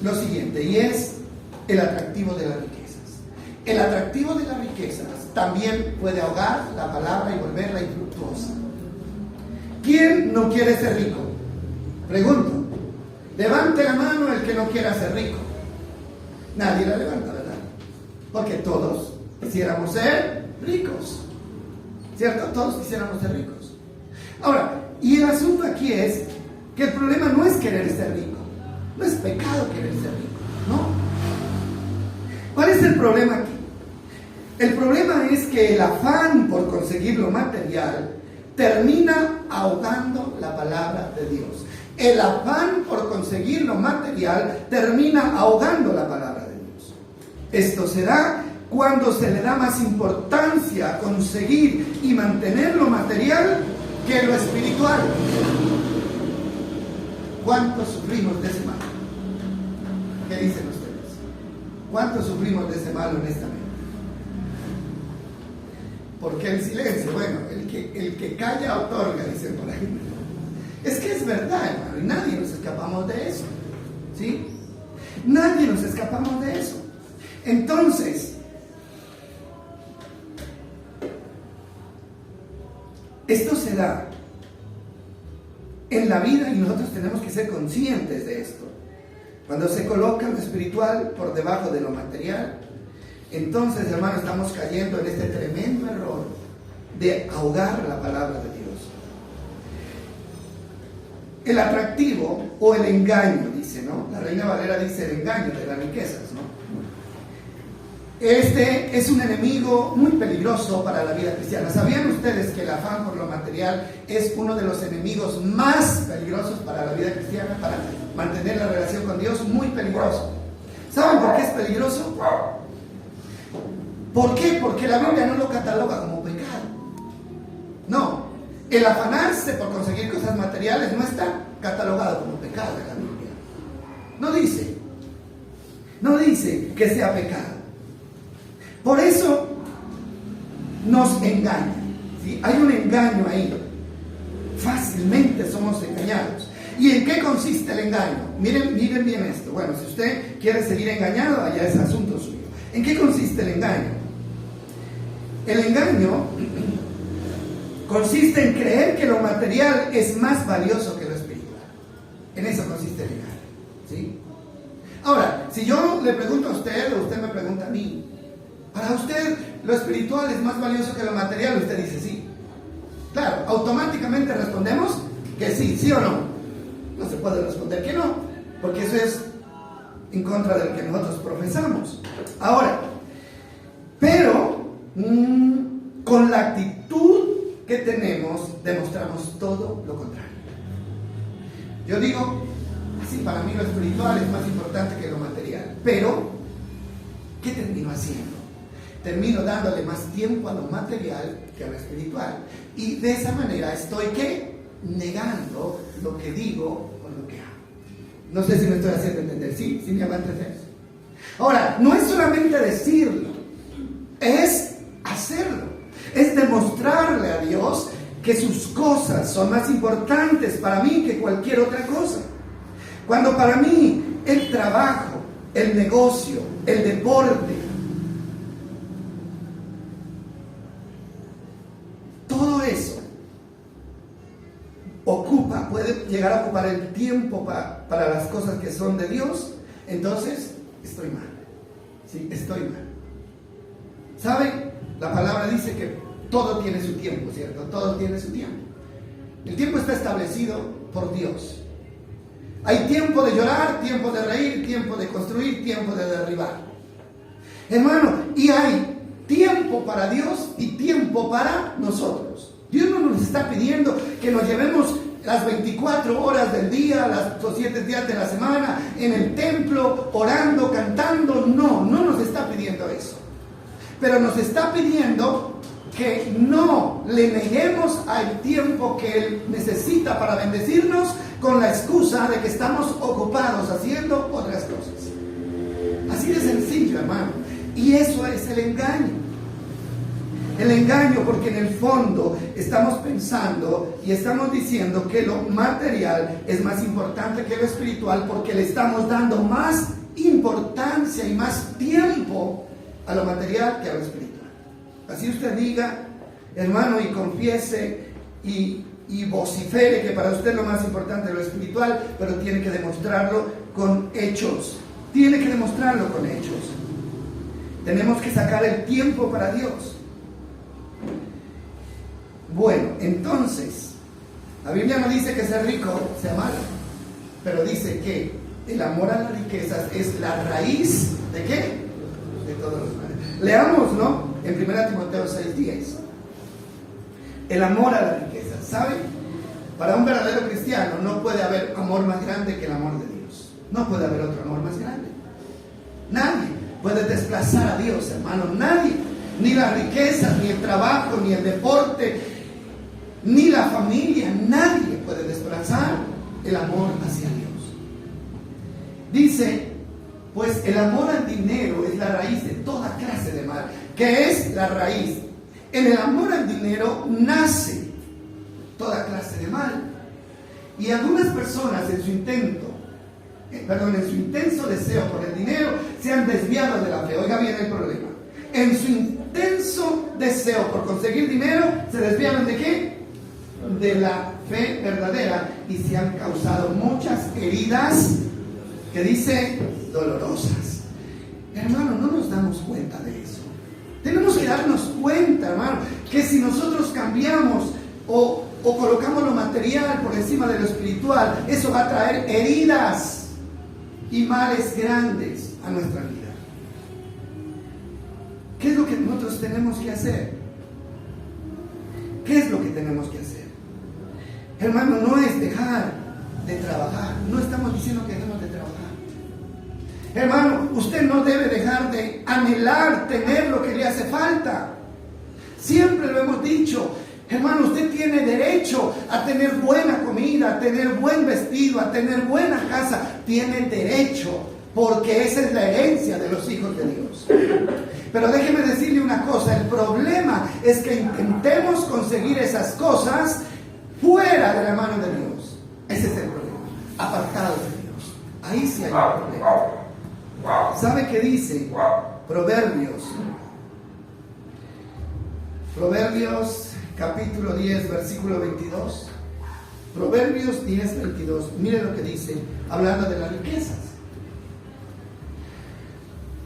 lo siguiente, y es el atractivo de las riquezas. El atractivo de las riquezas también puede ahogar la palabra y volverla infructuosa. ¿Quién no quiere ser rico? Pregunto. Levante la mano el que no quiera ser rico. Nadie la levanta, ¿verdad? Porque todos quisiéramos ser ricos, ¿cierto? Todos quisiéramos ser ricos. Ahora, y el asunto aquí es que el problema no es querer ser rico. No es pecado querer ser rico, ¿no? ¿Cuál es el problema aquí? El problema es que el afán por conseguir lo material termina ahogando la palabra de Dios. El afán por conseguir lo material termina ahogando la palabra de Dios. Esto se da cuando se le da más importancia a conseguir y mantener lo material que lo espiritual. ¿Cuántos sufrimos de ese mal? ¿Qué dicen ustedes? ¿Cuántos sufrimos de ese mal honestamente? ¿Por qué el silencio? Bueno, el que calla otorga, dicen por ahí. Es que es verdad, hermano, y nadie nos escapamos de eso, ¿sí? Nadie nos escapamos de eso. Entonces, esto se da en la vida y nosotros tenemos que ser conscientes de esto. Cuando se coloca lo espiritual por debajo de lo material, entonces, hermano, estamos cayendo en este tremendo error de ahogar la palabra de Dios. El atractivo o el engaño, dice, ¿no? La Reina Valera dice el engaño de las riquezas, ¿no? Este es un enemigo muy peligroso para la vida cristiana. ¿Sabían ustedes que el afán por lo material es uno de los enemigos más peligrosos para la vida cristiana, para mantener la relación con Dios? Muy peligroso. ¿Saben por qué es peligroso? ¿Por qué? Porque la Biblia no lo cataloga como pecado. No, el afanarse por conseguir cosas materiales no está catalogado como pecado en la Biblia. No dice que sea pecado. Por eso nos engañan, ¿sí? Hay un engaño ahí. Fácilmente somos engañados. ¿Y en qué consiste el engaño? Miren bien esto. Bueno, si usted quiere seguir engañado, allá es asunto suyo. ¿En qué consiste el engaño? El engaño consiste en creer que lo material es más valioso que lo espiritual. En eso consiste el engaño, ¿sí? Ahora, si yo le pregunto a usted o usted me pregunta a mí, para usted lo espiritual es más valioso que lo material, usted dice sí. Claro, automáticamente respondemos que sí, ¿sí o no? No se puede responder que no, porque eso es en contra de lo que nosotros profesamos. Ahora, pero con la actitud que tenemos, demostramos todo lo contrario. Yo digo, sí, para mí lo espiritual es más importante que lo material, pero ¿qué termino haciendo? Termino dándole más tiempo a lo material que a lo espiritual. Y de esa manera estoy, ¿qué? Negando lo que digo o lo que hago. No sé si me estoy haciendo entender. Sí me van a entender. Ahora, no es solamente decirlo, es hacerlo. Es demostrarle a Dios que sus cosas son más importantes para mí que cualquier otra cosa. Cuando para mí el trabajo, el negocio, el deporte, todo eso puede llegar a ocupar el tiempo para las cosas que son de Dios, entonces estoy mal. Sí, estoy mal. ¿Saben? La palabra dice que todo tiene su tiempo, ¿cierto? Todo tiene su tiempo. El tiempo está establecido por Dios. Hay tiempo de llorar, tiempo de reír, tiempo de construir, tiempo de derribar. Hermano, y hay tiempo para Dios y tiempo para nosotros. Dios no nos está pidiendo que nos llevemos las 24 horas del día, los 7 días de la semana en el templo, orando, cantando. No nos está pidiendo eso. Pero nos está pidiendo que no le neguemos al tiempo que Él necesita para bendecirnos con la excusa de que estamos ocupados haciendo otras cosas. Así de sencillo, hermano. Y eso es el engaño. El engaño, porque en el fondo estamos pensando y estamos diciendo que lo material es más importante que lo espiritual, porque le estamos dando más importancia y más tiempo a lo material que a lo espiritual. Así usted diga, hermano, y confiese y vocifere que para usted lo más importante es lo espiritual, pero tiene que demostrarlo con hechos. Tiene que demostrarlo con hechos. Tenemos que sacar el tiempo para Dios. Bueno, entonces, la Biblia no dice que ser rico sea malo, pero dice que el amor a las riquezas es la raíz ¿de qué? De todos los males. Leamos, ¿no? En 1 Timoteo 6:10. El amor a las riquezas, ¿sabe? Para un verdadero cristiano no puede haber amor más grande que el amor de Dios. No puede haber otro amor más grande. Nadie puede desplazar a Dios, hermano, nadie. Ni las riquezas, ni el trabajo, ni el deporte, ni la familia, nadie puede desplazar el amor hacia Dios. Dice, pues el amor al dinero es la raíz de toda clase de mal. ¿Qué es la raíz? En el amor al dinero nace toda clase de mal. Y algunas personas en su intenso deseo por el dinero se han desviado de la fe. Oiga bien el problema. En su intenso deseo por conseguir dinero se desviaron ¿de qué? De la fe verdadera, y se han causado muchas heridas que dice dolorosas. Hermano, no nos damos cuenta de eso. Tenemos que darnos cuenta, hermano, que si nosotros cambiamos o colocamos lo material por encima de lo espiritual, eso va a traer heridas y males grandes a nuestra vida. ¿Qué es lo que nosotros tenemos que hacer? ¿Qué es lo que tenemos que hacer? Hermano, no es dejar de trabajar. No estamos diciendo que dejemos de trabajar. Hermano, usted no debe dejar de anhelar tener lo que le hace falta. Siempre lo hemos dicho. Hermano, usted tiene derecho a tener buena comida, a tener buen vestido, a tener buena casa. Tiene derecho, porque esa es la herencia de los hijos de Dios. Pero déjeme decirle una cosa, el problema es que intentemos conseguir esas cosas fuera de la mano de Dios. Ese es el problema, apartados de Dios. Ahí sí hay un problema. ¿Sabe qué dice? Proverbios capítulo 10, versículo 22. Proverbios 10, 22. Mire lo que dice, hablando de las riquezas.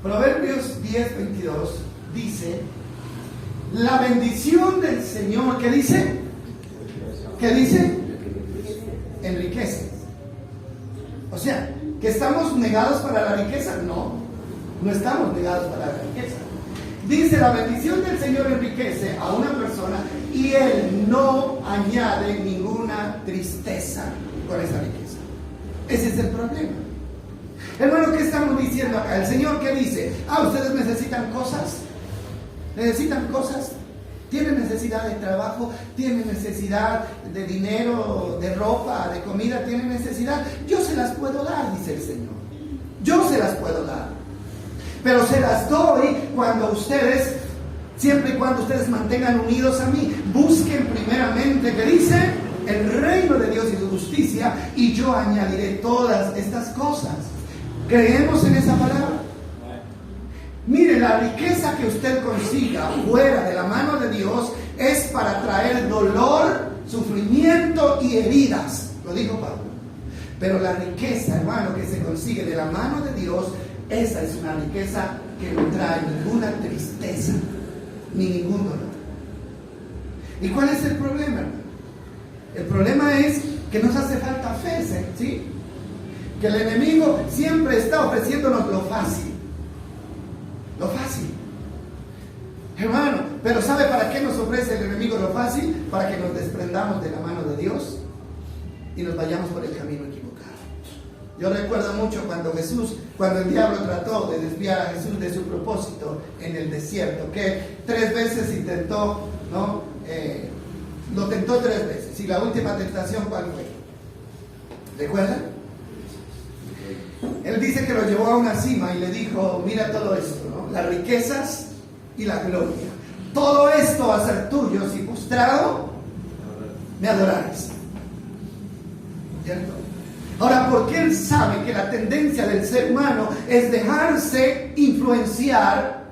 Proverbios 10, 22 dice: la bendición del Señor, ¿qué dice? ¿Qué dice? Enriquece. O sea, ¿que estamos negados para la riqueza? No estamos negados para la riqueza. Dice, la bendición del Señor enriquece a una persona y Él no añade ninguna tristeza con esa riqueza. Ese es el problema. Hermano, ¿qué estamos diciendo acá? El Señor, ¿qué dice? ¿Ustedes necesitan cosas? ¿Necesitan cosas? ¿Tienen necesidad de trabajo? ¿Tienen necesidad de dinero, de ropa, de comida? ¿Tienen necesidad? Yo se las puedo dar, dice el Señor. Yo se las puedo dar. Pero se las doy cuando ustedes, siempre y cuando ustedes mantengan unidos a mí, busquen primeramente, ¿qué dice? El reino de Dios y su justicia, y yo añadiré todas estas cosas. ¿Creemos en esa palabra? Mire, la riqueza que usted consiga fuera de la mano de Dios es para traer dolor, sufrimiento y heridas. Lo dijo Pablo. Pero la riqueza, hermano, que se consigue de la mano de Dios, esa es una riqueza que no trae ninguna tristeza ni ningún dolor. ¿Y cuál es el problema, hermano? El problema es que nos hace falta fe, ¿sí? Que el enemigo siempre está ofreciéndonos lo fácil. Lo fácil. Hermano, pero ¿sabe para qué nos ofrece el enemigo lo fácil? Para que nos desprendamos de la mano de Dios y nos vayamos por el camino equivocado. Yo recuerdo mucho cuando el diablo trató de desviar a Jesús de su propósito en el desierto, que 3 veces intentó, ¿no? Lo tentó 3 veces. Y la última tentación, ¿cuál fue? ¿Recuerdan? Él dice que lo llevó a una cima y le dijo, mira todo esto, ¿no? Las riquezas y la gloria. Todo esto va a ser tuyo si postrado me adorares. ¿Cierto? Ahora, porque él sabe que la tendencia del ser humano es dejarse influenciar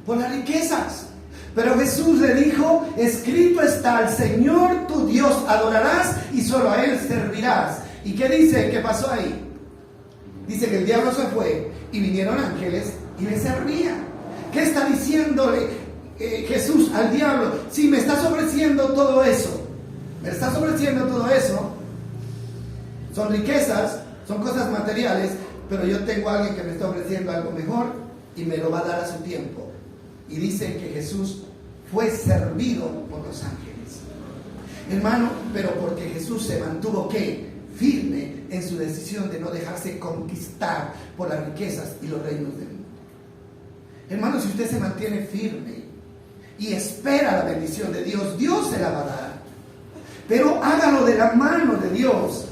por las riquezas. Pero Jesús le dijo, escrito está, al Señor tu Dios adorarás y solo a Él servirás. ¿Y qué dice? ¿Qué pasó ahí? Dice que el diablo se fue y vinieron ángeles y le servían. ¿Qué está diciéndole Jesús al diablo? Si me estás ofreciendo todo eso, son riquezas, son cosas materiales, pero yo tengo a alguien que me está ofreciendo algo mejor y me lo va a dar a su tiempo. Y dice que Jesús fue servido por los ángeles. Hermano, pero porque Jesús se mantuvo, ¿qué? Firme en su decisión de no dejarse conquistar por las riquezas y los reinos del mundo. Hermano, si usted se mantiene firme y espera la bendición de Dios, Dios se la va a dar. Pero hágalo de la mano de Dios.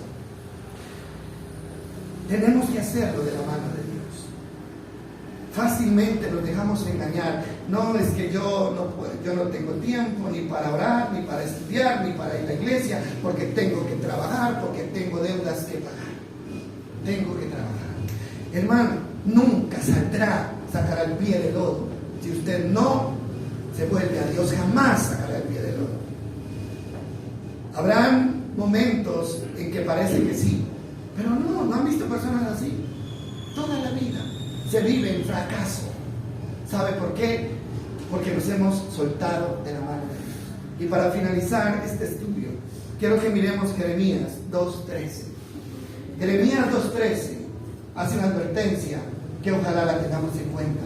Tenemos que hacerlo de la mano de Dios. Fácilmente nos dejamos engañar. No, es que yo no tengo tiempo ni para orar, ni para estudiar, ni para ir a la iglesia, porque tengo que trabajar, porque tengo deudas que pagar. Tengo que trabajar. Hermano, nunca sacará el pie del lodo. Si usted no se vuelve a Dios, jamás sacará el pie del lodo. Habrán momentos en que parece que sí, pero no han visto personas así. Toda la vida se vive en fracaso. ¿Sabe por qué? Porque nos hemos soltado de la mano de Dios. Y para finalizar este estudio, quiero que miremos Jeremías 2:13. Jeremías 2:13 hace una advertencia que ojalá la tengamos en cuenta.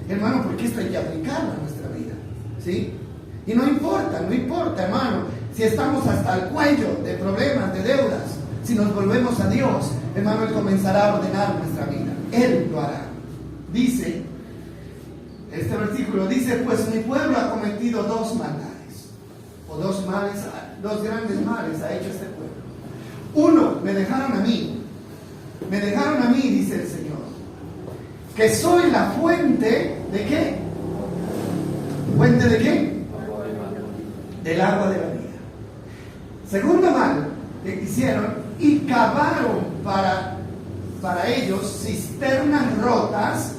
Hermano, porque esto hay que aplicarlo a nuestra vida, ¿sí? Y no importa, hermano, si estamos hasta el cuello de problemas, de deudas, si nos volvemos a Dios, hermano, Él comenzará a ordenar nuestra vida. Él lo hará. Dice, este versículo dice, pues mi pueblo ha cometido 2 maldades, o 2 grandes males ha hecho este pueblo. 1, me dejaron a mí, dice el Señor, que soy la fuente ¿de qué? ¿Fuente de qué? Del agua de la vida. Segundo mal que hicieron, y cavaron para ellos cisternas rotas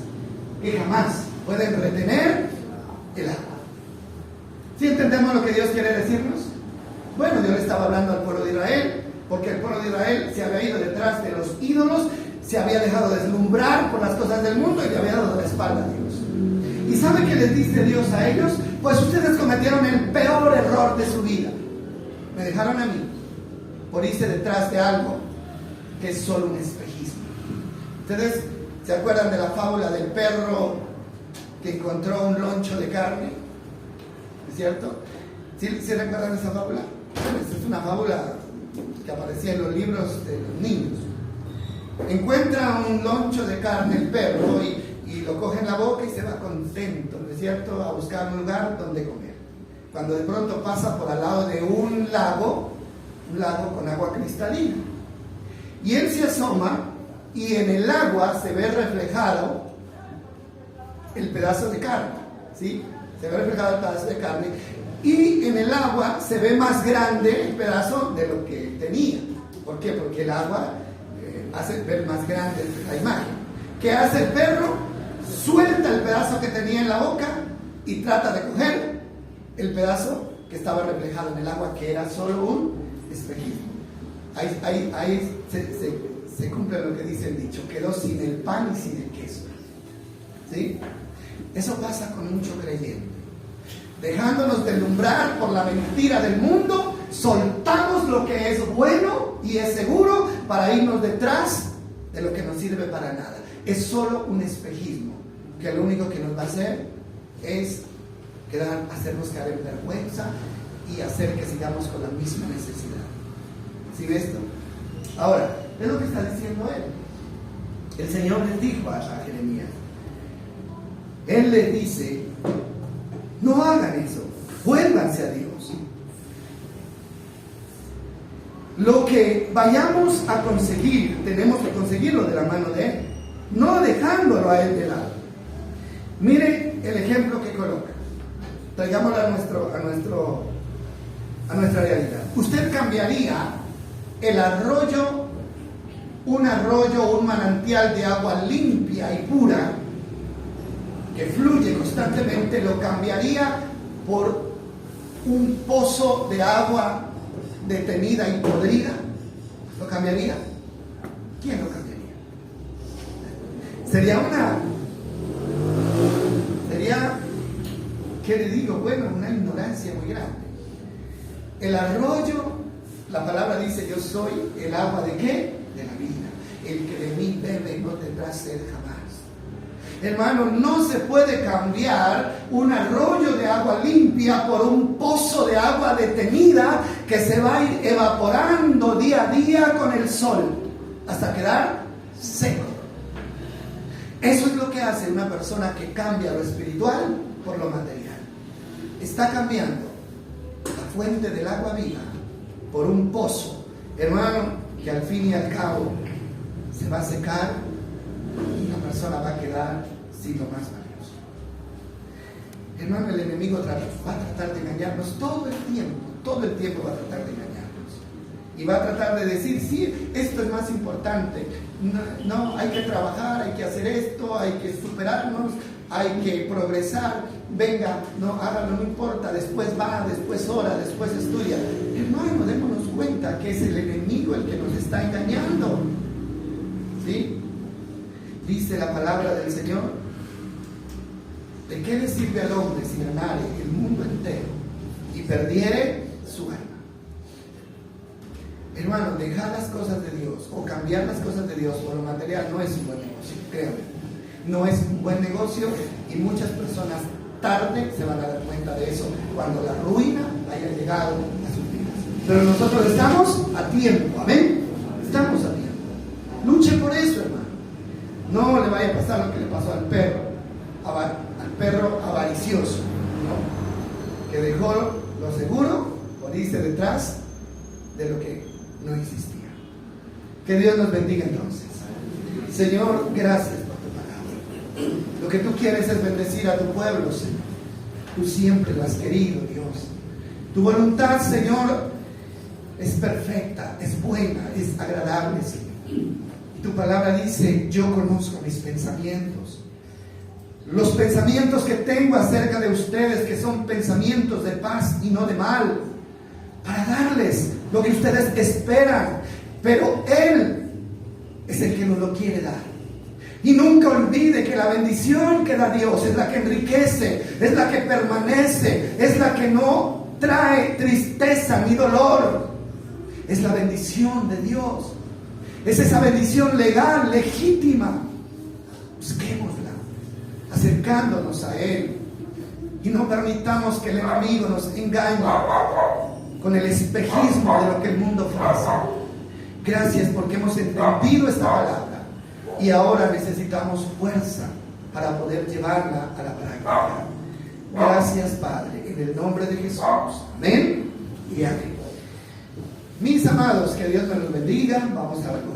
que jamás pueden retener el agua. ¿Sí entendemos lo que Dios quiere decirnos? Bueno, Dios le estaba hablando al pueblo de Israel, porque el pueblo de Israel se había ido detrás de los ídolos, se había dejado deslumbrar por las cosas del mundo y le había dado la espalda a Dios. ¿Y sabe qué les dice Dios a ellos? Pues ustedes cometieron el peor error de su vida. Me dejaron a mí por irse detrás de algo que es solo un espejismo. ¿Ustedes se acuerdan de la fábula del perro que encontró un loncho de carne? ¿Es cierto? ¿Sí recuerdan esa fábula? Esa es una fábula que aparecía en los libros de los niños. Encuentra un loncho de carne el perro y lo coge en la boca y se va contento, ¿no es cierto?, a buscar un lugar donde comer. Cuando de pronto pasa por al lado de un lago con agua cristalina. Y él se asoma y en el agua se ve reflejado el pedazo de carne, ¿sí? Se ve reflejado el pedazo de carne y en el agua se ve más grande el pedazo de lo que tenía. ¿Por qué? Porque el agua hace ver más grande la imagen. ¿Qué hace el perro? Suelta el pedazo que tenía en la boca y trata de coger el pedazo que estaba reflejado en el agua, que era solo un espejismo. Ahí se cumple lo que dice el dicho: quedó sin el pan y sin el queso. ¿Sí? Eso pasa con mucho creyente. Dejándonos deslumbrar por la mentira del mundo, soltamos lo que es bueno y es seguro para irnos detrás de lo que no sirve para nada. Es solo un espejismo que lo único que nos va a hacer es hacernos caer en vergüenza y hacer que sigamos con la misma necesidad. ¿Sí ves esto? Ahora, es lo que está diciendo él. El Señor les dijo a Jeremías, Él les dice, no hagan eso, vuélvanse a Dios. Lo que vayamos a conseguir, tenemos que conseguirlo de la mano de Él, no dejándolo a Él de lado. Mire el ejemplo que coloca. Traigámoslo a nuestra realidad. Usted cambiaría el arroyo, un manantial de agua limpia y pura que fluye constantemente, lo cambiaría por un pozo de agua detenida y podrida. ¿Lo cambiaría? ¿Quién lo cambiaría? Sería, ¿qué le digo? Bueno, una ignorancia muy grande. El arroyo, la palabra dice, yo soy el agua ¿de qué? De la vida. El que de mí bebe no tendrá sed jamás. Hermano, no se puede cambiar un arroyo de agua limpia por un pozo de agua detenida que se va a ir evaporando día a día con el sol hasta quedar seco. Eso es lo que hace una persona que cambia lo espiritual por lo material. Está cambiando la fuente del agua viva por un pozo, hermano, que al fin y al cabo se va a secar y la persona va a quedar sin lo más valioso. Hermano, el enemigo va a tratar de engañarnos todo el tiempo va a tratar de engañarnos. Y va a tratar de decir, sí, esto es más importante. No, hay que trabajar, hay que hacer esto, hay que superarnos, hay que progresar. Venga, no, hágalo, no importa, después va, después ora, después estudia. Hermano, démonos cuenta que es el enemigo el que nos está engañando. ¿Sí? Dice la palabra del Señor, ¿de qué le sirve al hombre si ganare el mundo entero y perdiere su alma? Hermano, dejar las cosas de Dios o cambiar las cosas de Dios por lo material no es un buen negocio, créanme. No es un buen negocio y muchas personas tarde se van a dar cuenta de eso cuando la ruina haya llegado a sus vidas. Pero nosotros estamos a tiempo, amén. Estamos a tiempo. Luche por eso, hermano. No le vaya a pasar lo que le pasó al perro avaricioso, ¿no? Que dejó lo seguro por irse detrás de lo que no existía. Que Dios nos bendiga entonces. Señor, gracias por tu palabra. Lo que tú quieres es bendecir a tu pueblo, Señor. Tú siempre lo has querido, Dios. Tu voluntad, Señor, es perfecta, es buena, es agradable, Señor. Tu palabra dice, yo conozco mis pensamientos. Los pensamientos que tengo acerca de ustedes, que son pensamientos de paz y no de mal, para darles lo que ustedes esperan. Pero Él es el que nos lo quiere dar. Y nunca olvide que la bendición que da Dios es la que enriquece, es la que permanece, es la que no trae tristeza ni dolor. Es la bendición de Dios. Es esa bendición legal, legítima. Busquémosla, acercándonos a Él. Y no permitamos que el enemigo nos engañe con el espejismo de lo que el mundo ofrece. Gracias porque hemos entendido esta palabra. Y ahora necesitamos fuerza para poder llevarla a la práctica. Gracias, Padre, en el nombre de Jesús. Amén y amén. Mis amados, que Dios me los bendiga. Vamos a recoger.